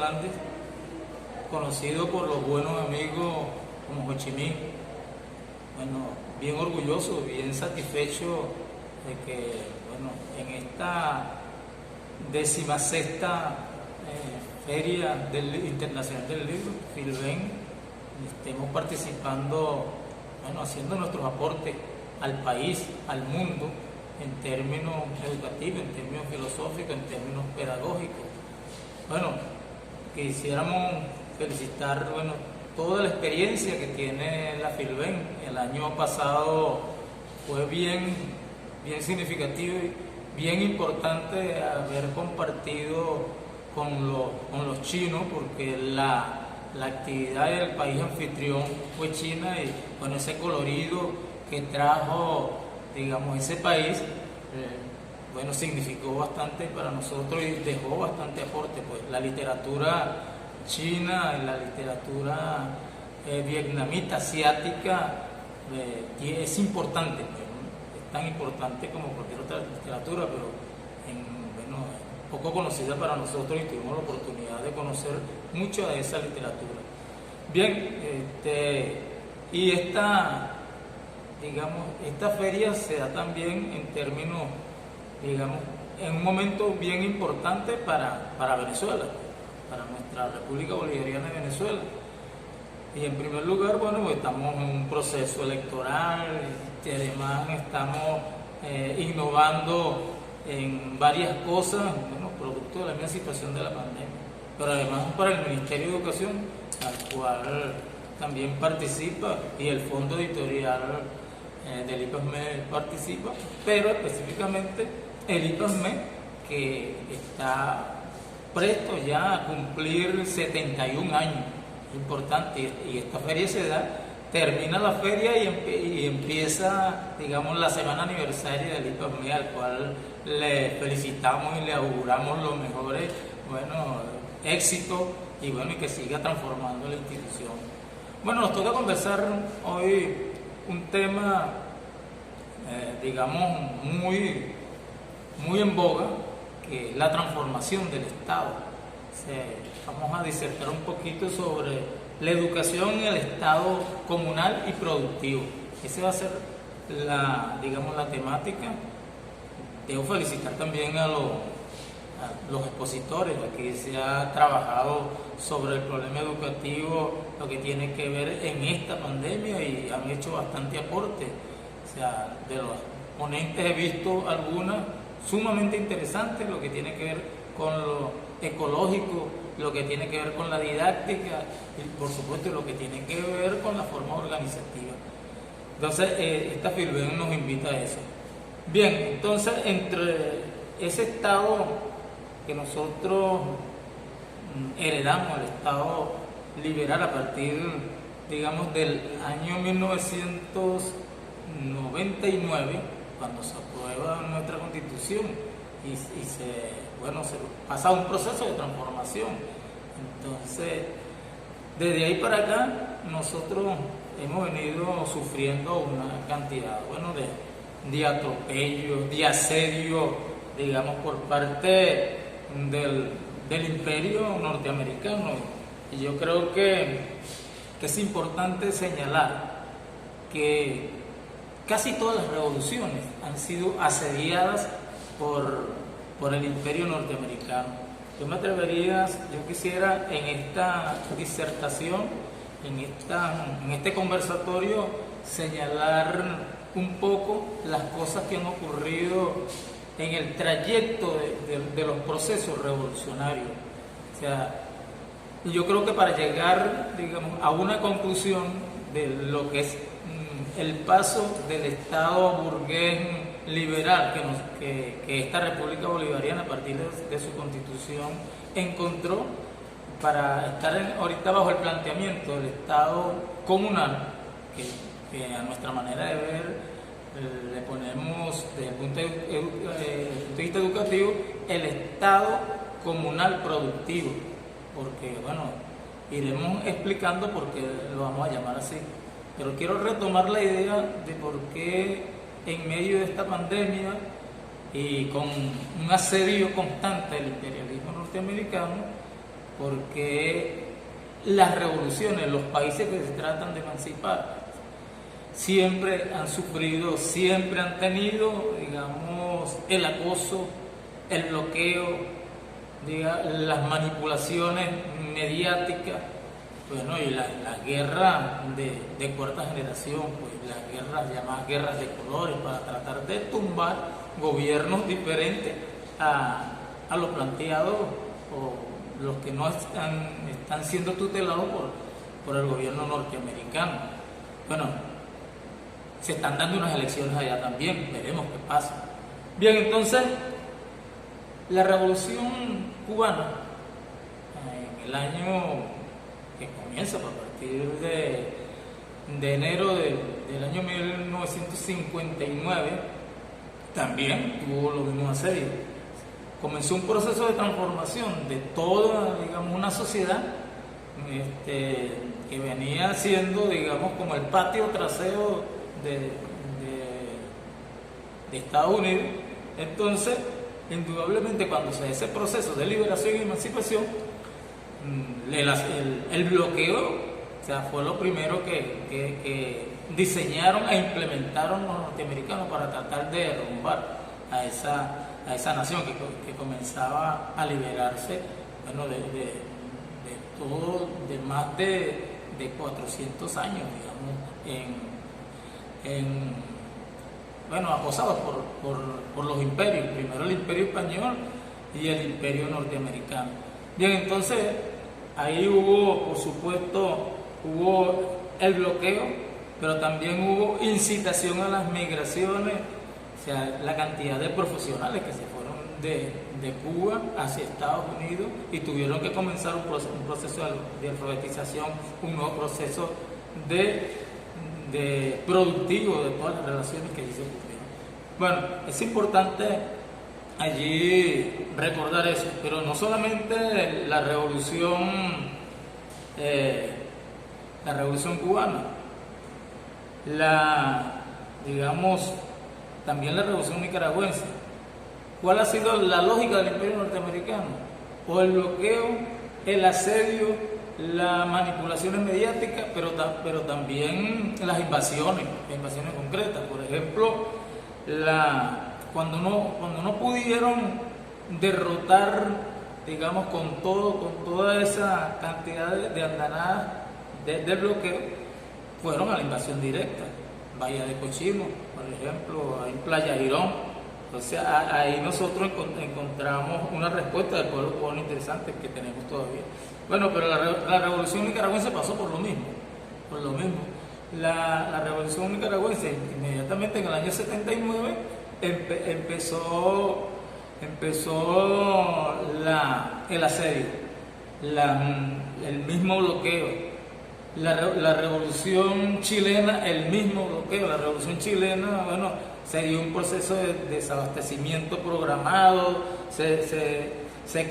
Gandhi, conocido por los buenos amigos como Ho Chi Minh. Bueno, bien orgulloso, bien satisfecho de que, bueno, en esta 16ª Feria Internacional del Libro, FILBEN, estemos participando, bueno, haciendo nuestros aportes al país, al mundo, en términos educativos, en términos filosóficos, en términos pedagógicos. Bueno, quisiéramos felicitar, bueno, toda la experiencia que tiene la FILBEN. El año pasado fue bien significativo y bien importante haber compartido con los chinos, porque la actividad del país anfitrión fue China, y bueno, ese colorido que trajo, digamos, ese país, bueno, significó bastante para nosotros y dejó bastante aporte. Pues la literatura china y la literatura vietnamita, asiática, es importante, pues, ¿no? Es tan importante como cualquier otra literatura, pero bueno, poco conocida para nosotros, y tuvimos la oportunidad de conocer mucho de esa literatura. Bien, y digamos, esta feria se da también en términos, digamos, en un momento bien importante para Venezuela, para nuestra República Bolivariana de Venezuela. Y en primer lugar, bueno, pues estamos en un proceso electoral, y además estamos innovando en varias cosas, bueno, producto de la misma situación de la pandemia. Pero además para el Ministerio de Educación, al cual también participa, y el Fondo Editorial del IPASME participa, pero específicamente el IPASME, que está presto ya a cumplir 71 años, importante, y esta feria se da, termina la feria y empieza, digamos, la semana aniversaria del IPASME, al cual le felicitamos y le auguramos los mejores, bueno, éxitos, y bueno, y que siga transformando la institución. Bueno, nos toca conversar hoy un tema, digamos, muy en boga, que es la transformación del Estado. Vamos a disertar un poquito sobre la educación en el Estado comunal y productivo. Esa va a ser digamos, la temática. Debo felicitar también a los expositores. Aquí se ha trabajado sobre el problema educativo, lo que tiene que ver en esta pandemia, y han hecho bastante aporte. O sea, de los ponentes he visto algunas sumamente interesantes, lo que tiene que ver con lo ecológico, lo que tiene que ver con la didáctica, y por supuesto lo que tiene que ver con la forma organizativa. Entonces, esta FILBEN nos invita a eso. Bien, entonces, entre ese Estado que nosotros heredamos, el Estado liberal, a partir, digamos, del año 1999, cuando se aprueba nuestra Constitución y se pasa un proceso de transformación. Entonces, desde ahí para acá, nosotros hemos venido sufriendo una cantidad, bueno, de atropellos, de asedio, digamos, por parte del imperio norteamericano. Y yo creo que es importante señalar que casi todas las revoluciones han sido asediadas por el imperio norteamericano. Yo quisiera en esta disertación, en este conversatorio, señalar un poco las cosas que han ocurrido en el trayecto de los procesos revolucionarios. O sea, yo creo que para llegar, digamos, a una conclusión de lo que es el paso del Estado burgués liberal que esta República Bolivariana, a partir de su Constitución, encontró, para estar ahorita bajo el planteamiento del Estado comunal, que a nuestra manera de ver le ponemos, desde el punto de vista educativo, el Estado comunal productivo, porque, bueno, iremos explicando por qué lo vamos a llamar así. Pero quiero retomar la idea de por qué en medio de esta pandemia y con un asedio constante del imperialismo norteamericano, porque las revoluciones, los países que se tratan de emancipar, siempre han sufrido, siempre han tenido, digamos, el acoso, el bloqueo, las manipulaciones mediáticas, bueno, y la guerra de cuarta generación, pues las guerras llamadas guerras de colores, para tratar de tumbar gobiernos diferentes a los planteados o los que no están siendo tutelados por el gobierno norteamericano. Bueno, se están dando unas elecciones allá también, veremos qué pasa. Bien, entonces, la revolución cubana, en el año que comienza a partir de enero del año 1959, también tuvo lo mismo asedio. Comenzó un proceso de transformación de toda, digamos, una sociedad que venía siendo, digamos, como el patio trasero de Estados Unidos. Entonces, indudablemente, cuando se hace ese proceso de liberación y emancipación, el bloqueo, o sea, fue lo primero que diseñaron e implementaron los norteamericanos para tratar de derrumbar a esa nación que comenzaba a liberarse, bueno, de más de 400 años, digamos, bueno, acosados por los imperios, primero el imperio español y el imperio norteamericano. Bien, entonces ahí hubo, por supuesto, el bloqueo, pero también hubo incitación a las migraciones, o sea, la cantidad de profesionales que se fueron de Cuba hacia Estados Unidos y tuvieron que comenzar un proceso de alfabetización, un nuevo proceso de productivo de todas las relaciones que allí se cumplieron. Bueno, es importante allí recordar eso, pero no solamente la revolución cubana, digamos, también la revolución nicaragüense. ¿Cuál ha sido la lógica del imperio norteamericano? O el bloqueo, el asedio, las manipulaciones mediáticas, pero también las invasiones concretas. Por ejemplo, cuando no pudieron derrotar, digamos, con toda esa cantidad de andanadas del bloqueo, fueron a la invasión directa. Bahía de Cochino, por ejemplo, en Playa Girón. Entonces ahí nosotros encontramos una respuesta del pueblo cubano interesante que tenemos todavía. Bueno, pero la revolución nicaragüense pasó por lo mismo. La revolución nicaragüense, inmediatamente en el año 79, empezó el asedio, el mismo bloqueo. La revolución chilena, el mismo bloqueo. La revolución chilena, bueno, se dio un proceso de desabastecimiento programado, se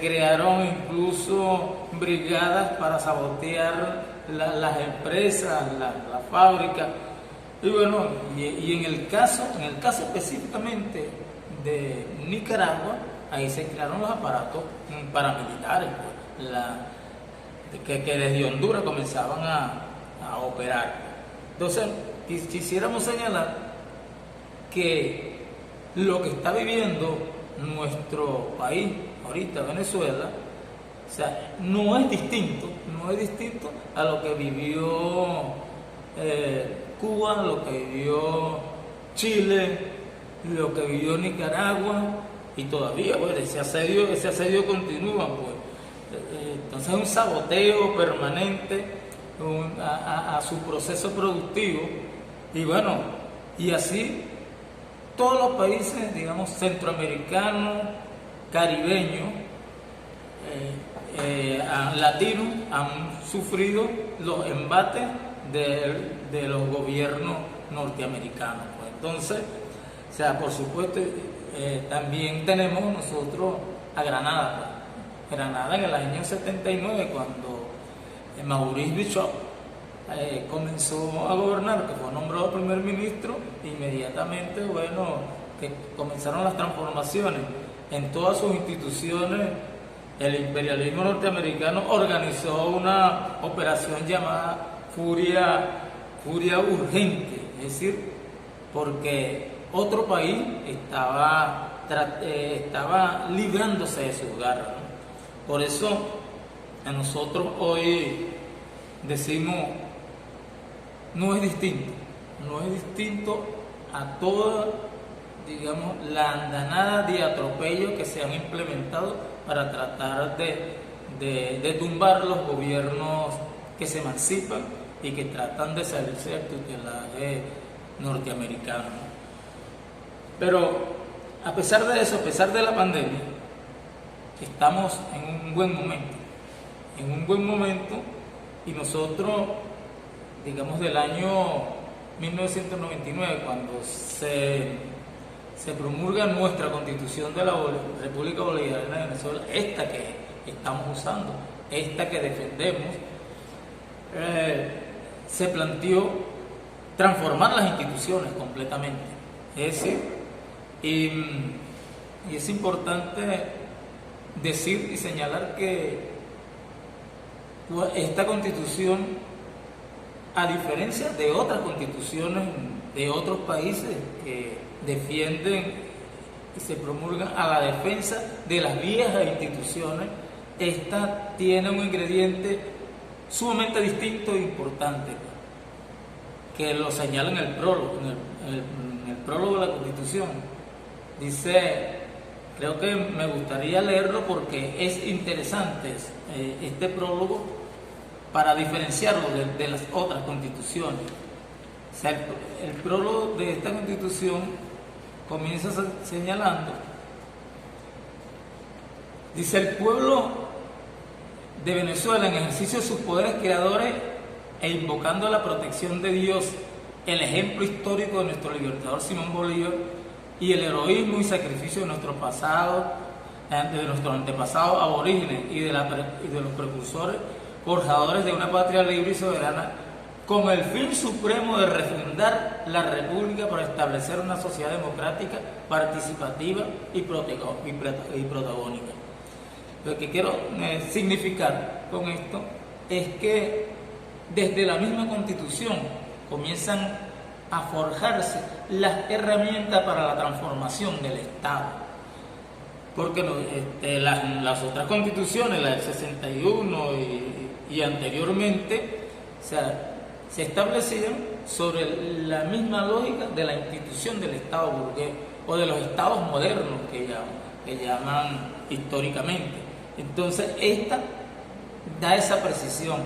crearon incluso brigadas para sabotear las empresas, las fábricas. Y bueno, y en el caso específicamente de Nicaragua, ahí se crearon los aparatos paramilitares, pues, que desde Honduras comenzaban a operar. Entonces, quisiéramos señalar que lo que está viviendo nuestro país ahorita, Venezuela, o sea, no es distinto a lo que vivió Cuba, lo que vivió Chile, lo que vivió Nicaragua, y todavía, bueno, ese asedio continúa, pues. Entonces es un saboteo permanente a su proceso productivo, y bueno, y así todos los países, digamos, centroamericanos, caribeños, latinos, han sufrido los embates de los gobiernos norteamericanos. Pues entonces, o sea, por supuesto, también tenemos nosotros a Granada. Pues. Granada en el año 79, cuando Maurice Bishop comenzó a gobernar, que fue nombrado primer ministro, inmediatamente, bueno, que comenzaron las transformaciones en todas sus instituciones el imperialismo norteamericano organizó una operación llamada Furia Urgente, es decir, porque otro país estaba librándose de sus garras, ¿no? Por eso a nosotros hoy decimos, no es distinto a toda, digamos, la andanada de atropellos que se han implementado para tratar de tumbar los gobiernos que se emancipan y que tratan de salirse del tutelaje norteamericano, ¿no? Pero a pesar de eso, a pesar de la pandemia, estamos en un buen momento, y nosotros, digamos, del año 1999, cuando se promulga nuestra Constitución de la República Bolivariana de Venezuela, esta que estamos usando, esta que defendemos, se planteó transformar las instituciones completamente. Es decir, y es importante decir y señalar que esta Constitución, a diferencia de otras constituciones de otros países que defienden y se promulgan a la defensa de las viejas instituciones, esta tiene un ingrediente sumamente distinto e importante, que lo señala en el prólogo, en el prólogo de la Constitución. Dice, creo que me gustaría leerlo porque es interesante este prólogo para diferenciarlo de las otras constituciones. O sea, el prólogo de esta Constitución comienza señalando, dice: el pueblo de Venezuela, en ejercicio de sus poderes creadores e invocando la protección de Dios, el ejemplo histórico de nuestro libertador Simón Bolívar y el heroísmo y sacrificio de nuestro pasado, de nuestros antepasados aborígenes y de los precursores forjadores de una patria libre y soberana, con el fin supremo de refundar la República para establecer una sociedad democrática, participativa y protagónica. Lo que quiero significar con esto es que desde la misma Constitución comienzan a forjarse las herramientas para la transformación del Estado. Porque las otras constituciones, la del 61 y anteriormente, o sea, se establecían sobre la misma lógica de la institución del Estado burgués o de los estados modernos que llaman históricamente. Entonces, esta da esa precisión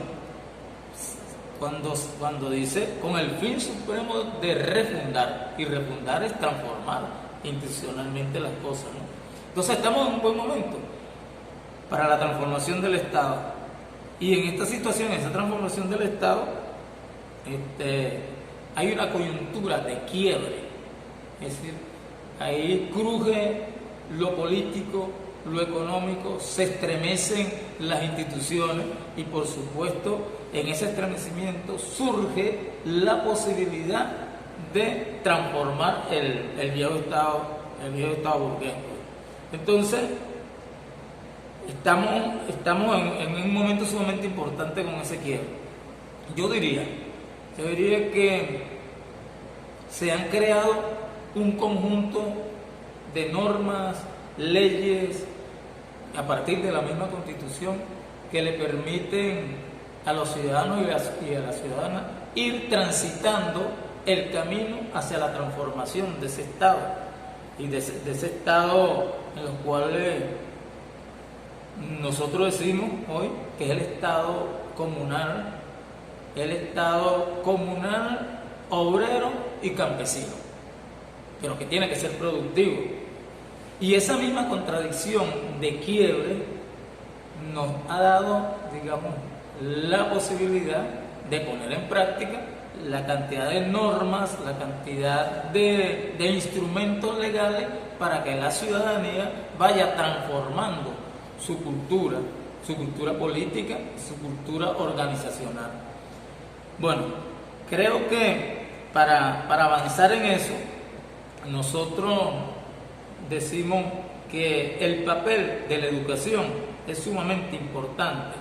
cuando dice con el fin supremo de refundar, y refundar es transformar institucionalmente las cosas, ¿no? Entonces estamos en un buen momento para la transformación del Estado, y en esta situación, esa transformación del Estado, hay una coyuntura de quiebre, es decir, ahí cruje lo político, lo económico, se estremecen las instituciones, y por supuesto en ese estremecimiento surge la posibilidad de transformar el viejo Estado burgués. Entonces estamos en un momento sumamente importante con ese quiebre. Yo diría que se han creado un conjunto de normas, leyes, a partir de la misma Constitución, que le permiten a los ciudadanos y a las ciudadanas ir transitando el camino hacia la transformación de ese Estado, y de ese Estado en los cuales nosotros decimos hoy que es el Estado comunal, obrero y campesino, pero que tiene que ser productivo. Y esa misma contradicción de quiebre nos ha dado, digamos, la posibilidad de poner en práctica la cantidad de normas, la cantidad de instrumentos legales para que la ciudadanía vaya transformando su cultura política, su cultura organizacional. Bueno, creo que para avanzar en eso, nosotros decimos que el papel de la educación es sumamente importante.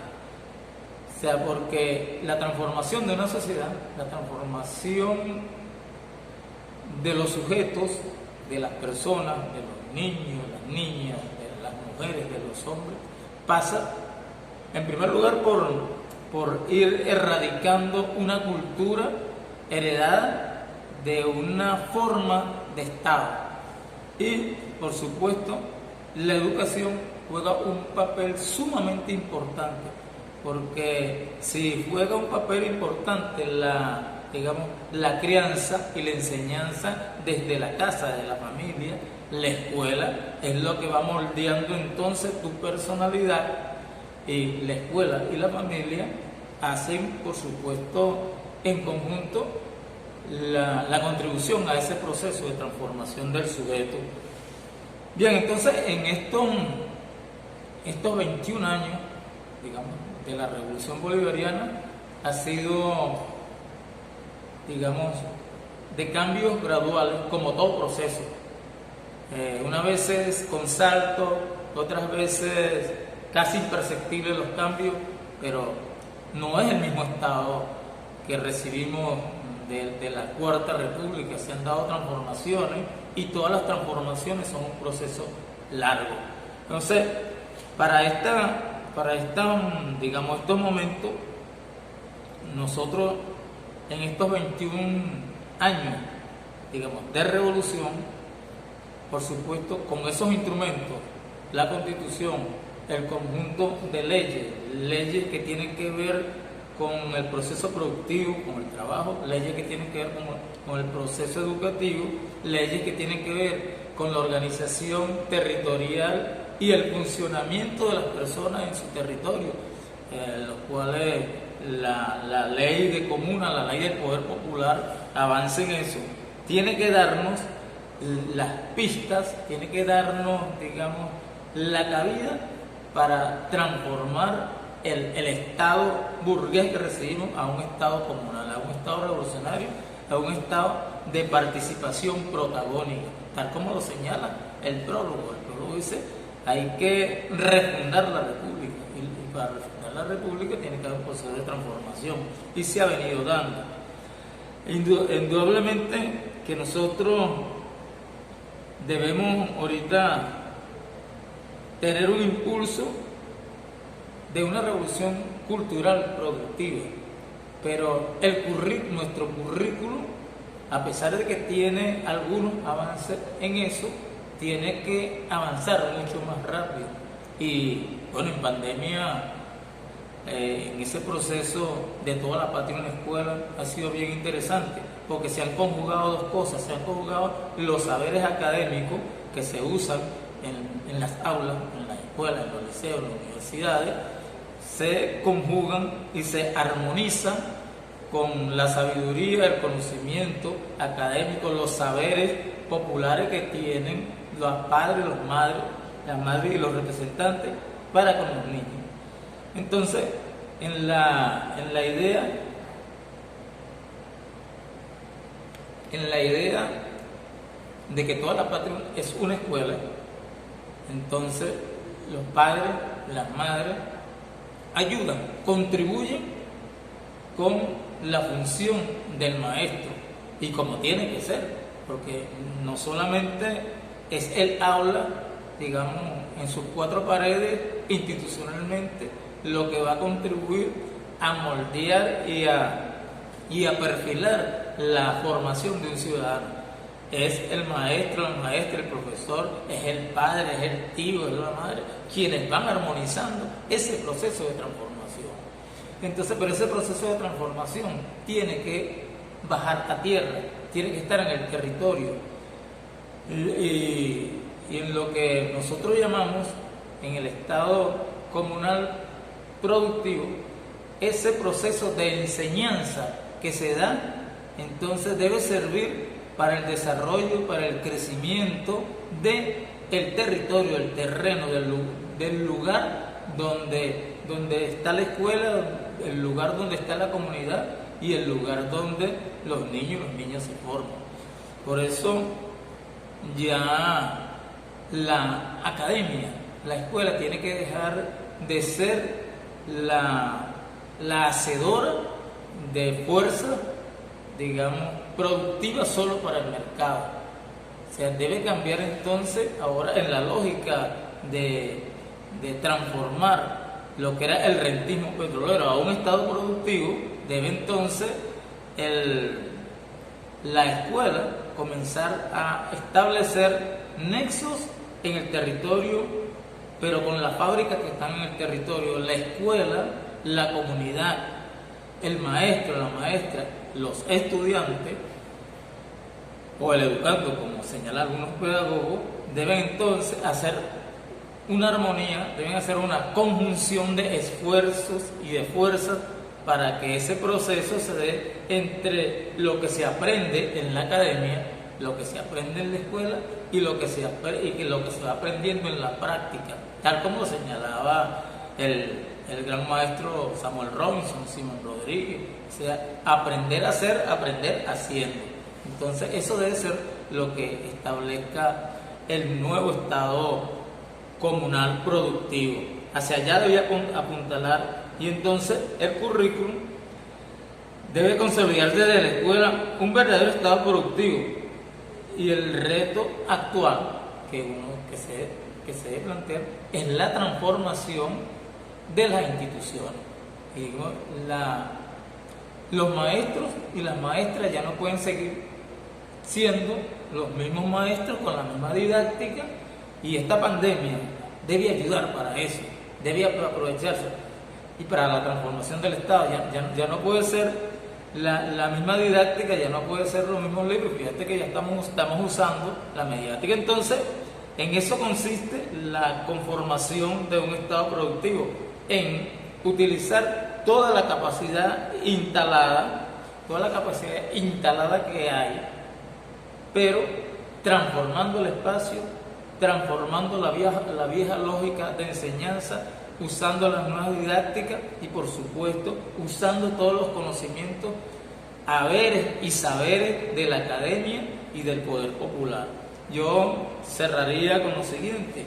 O sea, porque la transformación de una sociedad, la transformación de los sujetos, de las personas, de los niños, las niñas, de las mujeres, de los hombres, pasa en primer lugar por ir erradicando una cultura heredada de una forma de Estado. Y, por supuesto, la educación juega un papel sumamente importante, porque si juega un papel importante la crianza y la enseñanza desde la casa, de la familia, la escuela es lo que va moldeando entonces tu personalidad, y la escuela y la familia hacen, por supuesto, en conjunto la contribución a ese proceso de transformación del sujeto. Bien, entonces en estos 21 años, digamos, de la Revolución Bolivariana, ha sido, digamos, de cambios graduales, como todo proceso. Unas veces con salto, otras veces casi imperceptibles los cambios, pero no es el mismo Estado que recibimos de la Cuarta República. Se han dado transformaciones y todas las transformaciones son un proceso largo. Entonces, para digamos, estos momentos, nosotros en estos 21 años, digamos, de revolución, por supuesto, con esos instrumentos, la Constitución, el conjunto de leyes que tienen que ver con el proceso productivo, con el trabajo, leyes que tienen que ver con el proceso educativo, leyes que tienen que ver con la organización territorial y el funcionamiento de las personas en su territorio, los cuales la ley de comuna, la ley del poder popular, avance en eso. Tiene que darnos las pistas, tiene que darnos, digamos, la cabida para transformar el Estado burgués que recibimos a un Estado comunal, a un Estado revolucionario, a un Estado de participación protagónica, tal como lo señala el prólogo. El prólogo dice: hay que refundar la República, y para refundar la República tiene que haber un proceso de transformación, y se ha venido dando. Indudablemente que nosotros debemos ahorita tener un impulso de una revolución cultural productiva, pero nuestro currículo, a pesar de que tiene algunos avances en eso, tiene que avanzar mucho más rápido. Y bueno, en pandemia, en ese proceso de toda la patria en la escuela ha sido bien interesante, porque se han conjugado dos cosas: se han conjugado los saberes académicos que se usan en las aulas, en las escuelas, en los liceos, en las universidades, se conjugan y se armonizan con la sabiduría, el conocimiento académico, los saberes populares que tienen los padres, las madres y los representantes para con los niños. Entonces, en la idea de que toda la patria es una escuela, entonces los padres, las madres ayudan, contribuyen con la función del maestro, y como tiene que ser, porque no solamente es el aula, digamos, en sus cuatro paredes institucionalmente, lo que va a contribuir a moldear y a perfilar la formación de un ciudadano. Es el maestro, la maestra, el profesor, es el padre, es el tío, es la madre, quienes van armonizando ese proceso de transformación. Entonces, pero ese proceso de transformación tiene que bajar a tierra, tiene que estar en el territorio. Y en lo que nosotros llamamos, en el Estado comunal productivo, ese proceso de enseñanza que se da, entonces debe servir para el desarrollo, para el crecimiento del territorio, del terreno, del lugar donde está la escuela, el lugar donde está la comunidad y el lugar donde los niños se forman. Por eso ya la academia, la escuela tiene que dejar de ser la hacedora de fuerza, digamos, productiva solo para el mercado. O sea, debe cambiar entonces ahora en la lógica de transformar lo que era el rentismo petrolero a un estado productivo. Debe entonces la escuela comenzar a establecer nexos en el territorio, pero con las fábricas que están en el territorio, la escuela, la comunidad, el maestro, la maestra, los estudiantes o el educando, como señalan algunos pedagogos, deben entonces hacer una armonía, deben hacer una conjunción de esfuerzos y de fuerzas para que ese proceso se dé entre lo que se aprende en la academia, lo que se aprende en la escuela y lo que se va aprendiendo en la práctica, tal como señalaba el gran maestro Samuel Robinson, Simón Rodríguez. O sea, aprender a hacer, aprender haciendo. Entonces eso debe ser lo que establezca el nuevo estado comunal productivo. Hacia allá debía apuntalar, y entonces el currículum debe consolidar desde la escuela un verdadero estado productivo. Y el reto actual que se debe plantear es la transformación de las instituciones. Digo, los maestros y las maestras ya no pueden seguir siendo los mismos maestros con la misma didáctica, y esta pandemia debe ayudar para eso, debe aprovecharse. Y para la transformación del Estado ya no puede ser la misma didáctica, ya no puede ser los mismos libros. Fíjate que ya estamos usando la mediática. Entonces, en eso consiste la conformación de un Estado productivo, en utilizar toda la capacidad instalada que hay, pero transformando el espacio, transformando la vieja lógica de enseñanza, usando las nuevas didácticas y, por supuesto, usando todos los conocimientos, haberes y saberes de la academia y del poder popular. Yo cerraría con lo siguiente,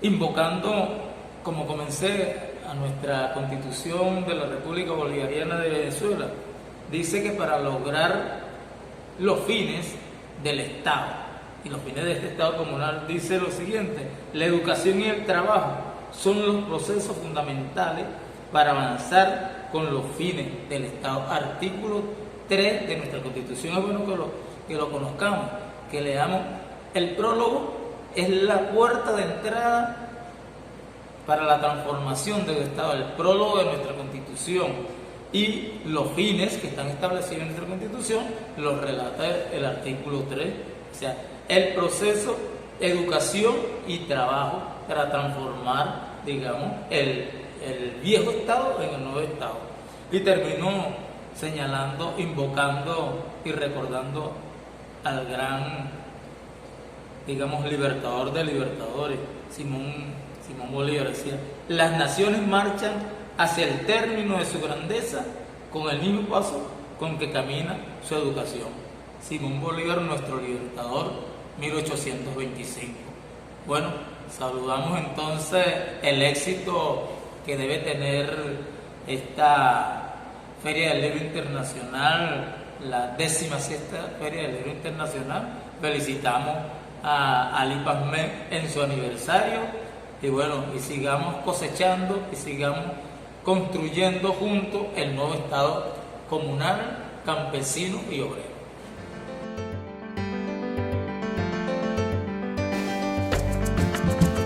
invocando, como comencé, a nuestra Constitución de la República Bolivariana de Venezuela. Dice que para lograr los fines del Estado y los fines de este Estado comunal, dice lo siguiente: la educación y el trabajo son los procesos fundamentales para avanzar con los fines del Estado. Artículo 3 de nuestra Constitución. Es bueno que lo conozcamos, que leamos. El prólogo es la puerta de entrada para la transformación del Estado, el prólogo de nuestra Constitución, y los fines que están establecidos en nuestra Constitución los relata el artículo 3, o sea, el proceso, educación y trabajo para transformar, digamos, el viejo Estado en el nuevo Estado. Y terminó señalando, invocando y recordando al gran, digamos, libertador de libertadores, Simón Bolívar. Decía: las naciones marchan hacia el término de su grandeza con el mismo paso con que camina su educación. Simón Bolívar, nuestro libertador, 1825. Bueno, saludamos entonces el éxito que debe tener esta Feria del Libro Internacional, la 16ª Feria del Libro Internacional. Felicitamos a Ali Pazmé en su aniversario, y bueno, y sigamos cosechando y sigamos construyendo juntos el nuevo Estado comunal, campesino y obrero.